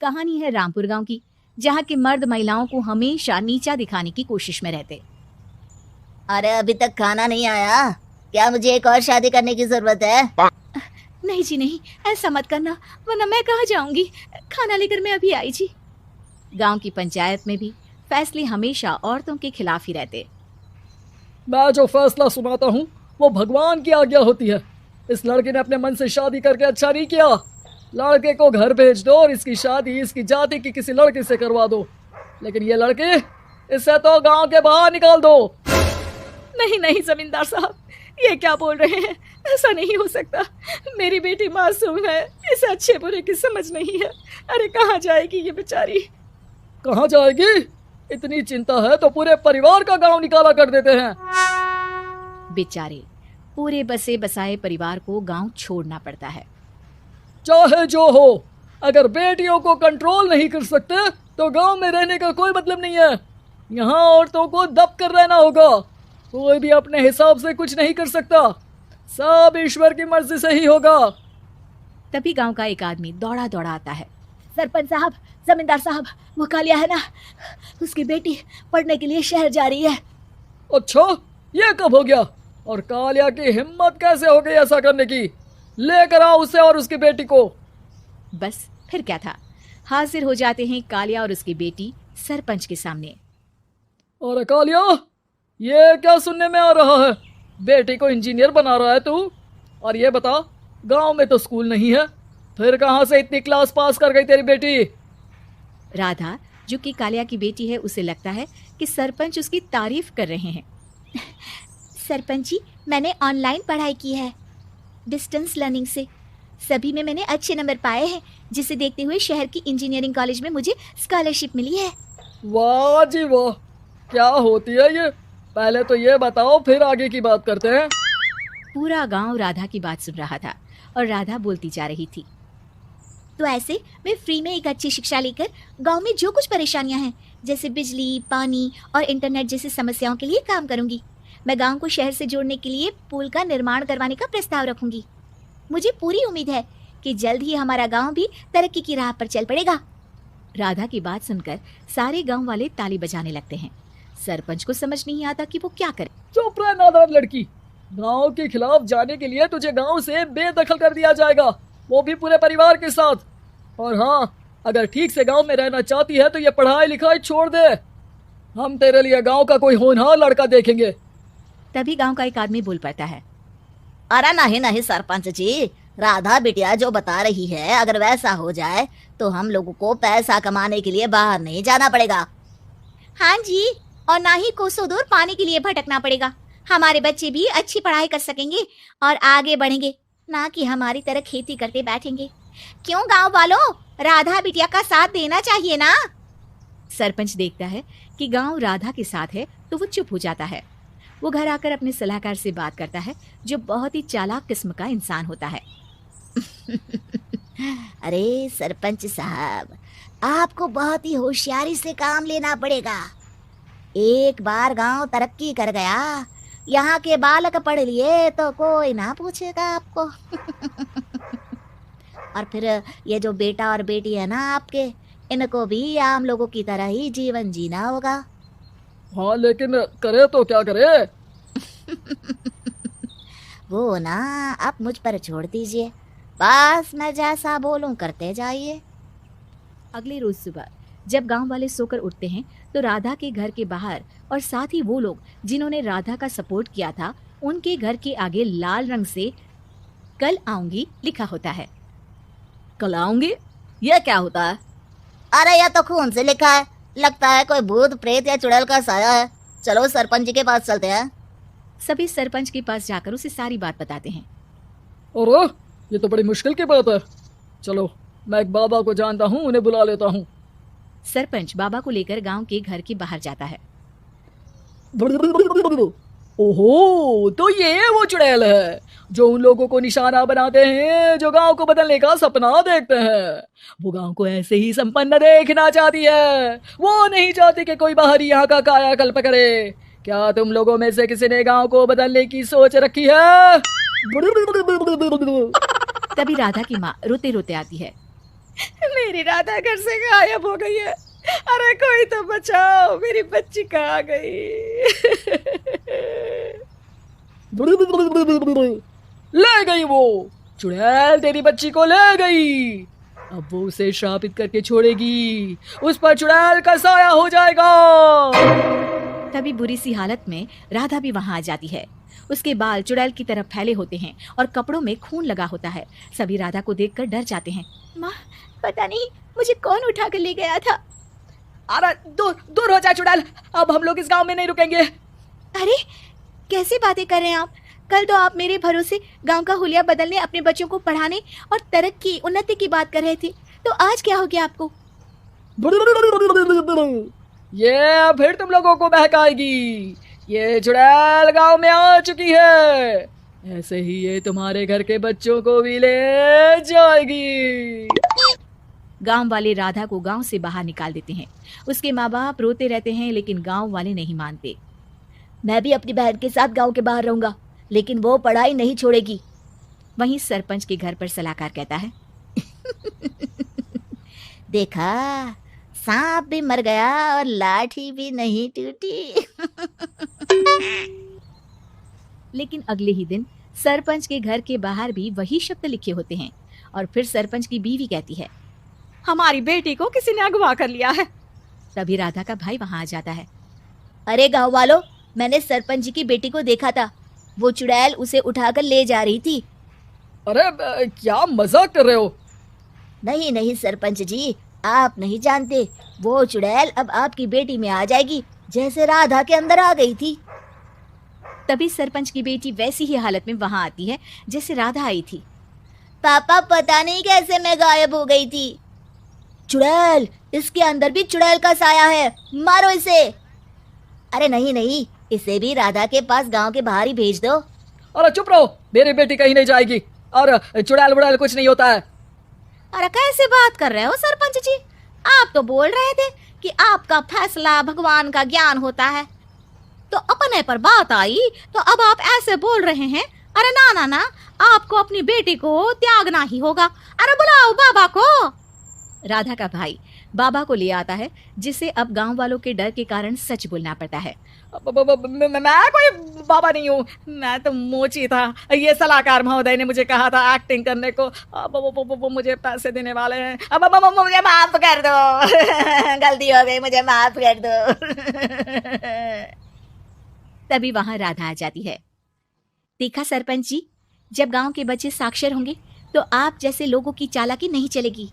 कहानी है रामपुर गांव की, जहां के मर्द महिलाओं को हमेशा नीचा दिखाने की कोशिश में रहते। अरे अभी तक खाना नहीं आया क्या? मुझे एक और शादी करने की जरूरत है। नहीं जी नहीं, ऐसा मत करना, वरना मैं कहाँ जाऊंगी। खाना लेकर मैं अभी आई जी। गांव की पंचायत में भी फैसले हमेशा औरतों के खिलाफ ही रहते। मैं जो फैसला सुनाता हूँ वो भगवान की आज्ञा होती है। इस लड़के ने अपने मन से शादी करके अच्छा नहीं किया। लड़के को घर भेज दो और इसकी शादी इसकी जाति की किसी लड़के से करवा दो, लेकिन ये लड़के, इसे तो गांव के बाहर निकाल दो। नहीं नहीं जमींदार साहब, ये क्या बोल रहे हैं? ऐसा नहीं हो सकता। मेरी बेटी मासूम है, इसे अच्छे बुरे की समझ नहीं है। अरे कहाँ जाएगी ये बेचारी? कहाँ जाएगी? इतनी चिंता है तो पूरे परिवार का गांव निकाला कर देते हैं। बेचारे पूरे बसे बसाए परिवार को गांव छोड़ना पड़ता है। चाहे जो हो, अगर बेटियों को कंट्रोल नहीं कर सकते तो गांव में रहने का कोई मतलब नहीं है। यहाँ औरतों को दब कर रहना होगा। कोई भी अपने हिसाब से कुछ नहीं कर सकता, सब ईश्वर की मर्जी से ही होगा। तभी गांव का एक आदमी दौड़ा दौड़ा आता है। सरपंच साहब, जमींदार साहब, वो कालिया है ना, उसकी बेटी पढ़ने के लिए शहर जा रही है। अच्छा, ये कब हो गया? और कालिया की हिम्मत कैसे हो गई ऐसा करने की? लेकर आओ उसे और उसकी बेटी को। बस फिर क्या था, हाजिर हो जाते हैं कालिया और उसकी बेटी सरपंच के सामने। और कालिया, ये क्या सुनने में आ रहा है? बेटी को इंजीनियर बना रहा है तू? और ये बता, गांव में तो स्कूल नहीं है, फिर कहां से इतनी क्लास पास कर गई तेरी बेटी? राधा, जो कि कालिया की बेटी है, उसे लगता है कि सरपंच उसकी तारीफ कर रहे हैं। सरपंच जी, मैंने ऑनलाइन पढ़ाई की है, डिस्टेंस लर्निंग से। सभी में मैंने अच्छे नंबर पाए हैं, जिसे देखते हुए शहर की इंजीनियरिंग कॉलेज में मुझे स्कॉलरशिप मिली है। वाह जी वाह, क्या होती है ये? पहले तो ये बताओ, फिर आगे की बात करते हैं। पूरा गांव राधा की बात सुन रहा था और राधा बोलती जा रही थी। तो ऐसे मैं फ्री में एक अच्छी शिक्षा लेकर गांव में जो कुछ परेशानियां हैं, जैसे बिजली, पानी और इंटरनेट जैसी समस्याओं के लिए काम करूंगी। मैं गांव को शहर से जोड़ने के लिए पुल का निर्माण करवाने का प्रस्ताव रखूंगी। मुझे पूरी उम्मीद है कि जल्द ही हमारा गांव भी तरक्की की राह पर चल पड़ेगा। राधा की बात सुनकर सारे गांव वाले ताली बजाने लगते हैं। सरपंच को समझ नहीं आता कि वो क्या करे। चुप रह नादान लड़की, गांव के खिलाफ जाने के लिए तुझे गांव से बेदखल कर दिया जाएगा, वो भी पूरे परिवार के साथ। और हाँ, अगर ठीक से गांव में रहना चाहती है तो ये पढ़ाई लिखाई छोड़ दे। हम तेरे लिए गांव का कोई होनहार लड़का देखेंगे। तभी गांव का एक आदमी बोल पड़ता है। अरे नहीं नहीं सरपंच जी, राधा बिटिया जो बता रही है, अगर वैसा हो जाए तो हम लोगों को पैसा कमाने के लिए बाहर नहीं जाना पड़ेगा। हाँ जी, और ना ही कोसों दूर पानी के लिए भटकना पड़ेगा। हमारे बच्चे भी अच्छी पढ़ाई कर सकेंगे और आगे बढ़ेंगे, ना कि हमारी तरह खेती करते बैठेंगे। क्यों गांव वालों, राधा बिटिया का साथ देना चाहिए ना। सरपंच देखता है कि गांव राधा के साथ है तो वो चुप हो जाता है। वो घर आकर अपने सलाहकार से बात करता है, जो बहुत ही चालाक किस्म का इंसान होता है। अरे सरपंच साहब, आपको बहुत ही होशियारी से काम लेना पड़ेगा। एक बार गांव तरक्की कर गया, यहाँ के बालक पढ़ लिए तो कोई ना पूछेगा आपको। और फिर ये जो बेटा और बेटी है ना आपके, इनको भी आम लोगों की तरह ही जीवन जीना होगा। हाँ, लेकिन करे तो क्या करे? वो ना आप मुझ पर छोड़ दीजिए, बस मैं जैसा बोलूं करते जाइए। अगले रोज सुबह जब गांव वाले सोकर उठते हैं तो राधा के घर के बाहर और साथ ही वो लोग जिन्होंने राधा का सपोर्ट किया था, उनके घर के आगे लाल रंग से कल आऊंगी लिखा होता है। कल आऊंगी? ये क्या होता है? अरे यह तो खून से लिखा है, लगता है कोई भूत प्रेत या चुड़ैल का साया है। चलो सरपंच जी के पास चलते हैं। सभी सरपंच के पास जाकर उसे सारी बात बताते हैं। और ये तो बड़ी मुश्किल की बात है। चलो, मैं एक बाबा को जानता हूँ, उन्हें बुला लेता हूँ। सरपंच बाबा को लेकर गांव के घर के बाहर जाता है। ओहो, तो ये वो चुड़ैल है जो उन लोगों को निशाना बनाते हैं जो गांव को बदलने का सपना देखते हैं। वो गांव को ऐसे ही संपन्न देखना चाहती है, वो नहीं चाहती कि कोई बाहरी यहाँ का कायाकल्प करे। क्या तुम लोगों में से किसी ने गांव को बदलने की सोच रखी है? तभी राधा की माँ रोते रोते आती है। मेरी राधा घर से गायब हो गई है। अरे कोई तो बचाओ, मेरी बच्ची कहाँ गई? ले गई वो, चुड़ैल तेरी बच्ची को ले गई। अब वो उसे श्रापित करके छोड़ेगी, उस पर चुड़ैल का साया हो जाएगा। तभी बुरी सी हालत में राधा भी वहां आ जाती है। उसके बाल चुड़ैल की तरफ फैले होते हैं और कपड़ों में खून लगा होता है। सभी राधा को देखकर डर जाते हैं। माँ, पता नहीं मुझे कौन उठा कर ले गया था। अरे दूर दूर हो जा चुड़ैल, अब हम लोग इस गांव में नहीं रुकेंगे। अरे कैसी बातें कर रहे हैं आप? कल तो आप मेरे भरोसे गांव का हुलिया बदलने, अपने बच्चों को पढ़ाने और तरक्की उन्नति की बात कर रहे थे, तो आज क्या हो गया आपको? ये फिर तुम लोगों को बहकाएगी। ये चुड़ैल गांव में आ चुकी है, ऐसे ही ये तुम्हारे घर के बच्चों को भी ले जाएगी। गांव वाले राधा को गांव से बाहर निकाल देते हैं। उसके माँ बाप रोते रहते हैं, लेकिन गांव वाले नहीं मानते। मैं भी अपनी बहन के साथ गांव के बाहर रहूंगा, लेकिन वो पढ़ाई नहीं छोड़ेगी। वहीं सरपंच के घर पर सलाहकार कहता है, देखा, सांप भी मर गया और लाठी भी नहीं टूटी। लेकिन अगले ही दिन सरपंच के घर के बाहर भी वही शब्द लिखे होते हैं। और फिर सरपंच की बीवी कहती है, हमारी बेटी को किसी ने अगवा कर लिया है। तभी राधा का भाई वहां आ जाता है। अरे गांव वालों, मैंने सरपंच जी की बेटी को देखा था, वो चुड़ैल उसे उठाकर ले जा रही थी। अरे क्या मजाक कर रहे हो? नहीं नहीं सरपंच जी, आप नहीं जानते, वो चुड़ैल अब आपकी बेटी में आ जाएगी, जैसे राधा के अंदर आ गई थी। तभी सरपंच की बेटी वैसी ही हालत में वहां आती है जैसे राधा आई थी। पापा, पता नहीं कैसे मैं गायब हो गई थी। चुड़ैल, इसके अंदर भी चुड़ैल का साया है, मारो इसे। अरे नहीं नहीं, इसे भी राधा के पास गांव के बाहर ही भेज दो। अरे चुप रहो, मेरी बेटी कहीं नहीं जाएगी, और चुड़ैल बुड़ैल कुछ नहीं होता है। अरे कैसे बात कर रहे हो सरपंच जी? आप तो बोल रहे थे कि आपका फैसला भगवान का ज्ञान होता है, तो अपने पर बात आई तो अब आप ऐसे बोल रहे हैं। अरे ना ना ना, आपको अपनी बेटी को त्यागना ही होगा। अरे बुलाओ बाबा को। राधा का भाई बाबा को ले आता है, जिसे अब गांव वालों के डर के कारण सच बोलना पड़ता है। मैं कोई बाबा नहीं हूँ, मैं तो मोची था। ये सलाहकार महोदय ने मुझे कहा था एक्टिंग करने को। वो मुझे पैसे देने वाले हैं। अब मुझे माफ कर दो। गलती हो गई, मुझे माफ कर दो। तभी वहां राधा आ जाती है। देखा सरपंच जी, जब गांव के बच्चे साक्षर होंगे तो आप जैसे लोगों की चालाकी नहीं चलेगी।